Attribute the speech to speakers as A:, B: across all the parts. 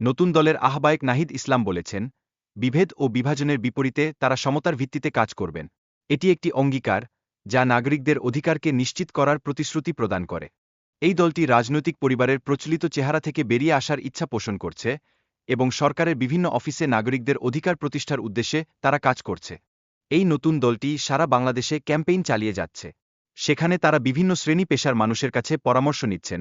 A: নতুন দলের আহ্বায়ক নাহিদ ইসলাম বলেছেন, বিভেদ ও বিভাজনের বিপরীতে তারা সমতার ভিত্তিতে কাজ করবেন। এটি একটি অঙ্গীকার, যা নাগরিকদের অধিকারকে নিশ্চিত করার প্রতিশ্রুতি প্রদান করে। এই দলটি রাজনৈতিক পরিবারের প্রচলিত চেহারা থেকে বেরিয়ে আসার ইচ্ছা পোষণ করছে এবং সরকারের বিভিন্ন অফিসে নাগরিকদের অধিকার প্রতিষ্ঠার উদ্দেশ্যে তারা কাজ করছে। এই নতুন দলটি সারা বাংলাদেশে ক্যাম্পেইন চালিয়ে যাচ্ছে। সেখানে তারা বিভিন্ন শ্রেণী পেশার মানুষের কাছে পরামর্শ নিচ্ছেন,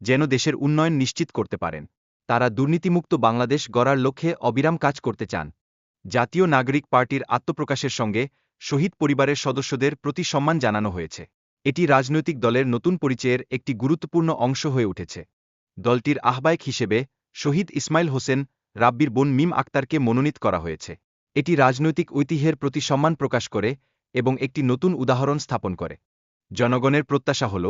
A: যেন দেশের উন্নয়ন নিশ্চিত করতে পারেন। তারা দুর্নীতিমুক্ত বাংলাদেশ গড়ার লক্ষ্যে অবিরাম কাজ করতে চান। জাতীয় নাগরিক পার্টির আত্মপ্রকাশের সঙ্গে শহীদ পরিবারের সদস্যদের প্রতি সম্মান জানানো হয়েছে। এটি রাজনৈতিক দলের নতুন পরিচয়ের একটি গুরুত্বপূর্ণ অংশ হয়ে উঠেছে। দলটির আহ্বায়ক হিসেবে শহীদ ইসমাইল হোসেন রাব্বির বোন মিম আক্তারকে মনোনীত করা হয়েছে। এটি রাজনৈতিক ঐতিহ্যের প্রতি সম্মান প্রকাশ করে এবং একটি নতুন উদাহরণ স্থাপন করে। জনগণের প্রত্যাশা হল,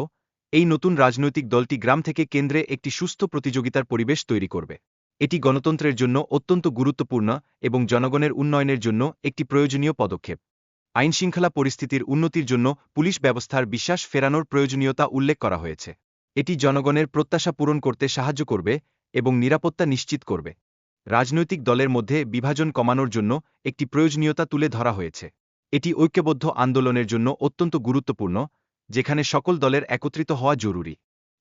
A: এই নতুন রাজনৈতিক দলটি গ্রাম থেকে কেন্দ্রে একটি সুস্থ প্রতিযোগিতার পরিবেশ তৈরি করবে। এটি গণতন্ত্রের জন্য অত্যন্ত গুরুত্বপূর্ণ এবং জনগণের উন্নয়নের জন্য একটি প্রয়োজনীয় পদক্ষেপ। আইনশৃঙ্খলা পরিস্থিতির উন্নতির জন্য পুলিশ ব্যবস্থার বিশ্বাস ফেরানোর প্রয়োজনীয়তা উল্লেখ করা হয়েছে। এটি জনগণের প্রত্যাশা পূরণ করতে সাহায্য করবে এবং নিরাপত্তা নিশ্চিত করবে। রাজনৈতিক দলের মধ্যে বিভাজন কমানোর জন্য একটি প্রয়োজনীয়তা তুলে ধরা হয়েছে। এটি ঐক্যবদ্ধ আন্দোলনের জন্য অত্যন্ত গুরুত্বপূর্ণ, যেখানে সকল দলের একত্রিত হওয়া জরুরি।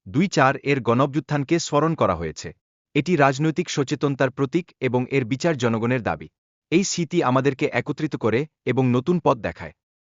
A: ২-৪ এর গণঅভ্যুত্থানকে স্মরণ করা হয়েছে। এটি রাজনৈতিক সচেতনতার প্রতীক এবং এর বিচার জনগণের দাবি। এই স্মৃতি আমাদেরকে একত্রিত করে এবং নতুন পথ দেখায়।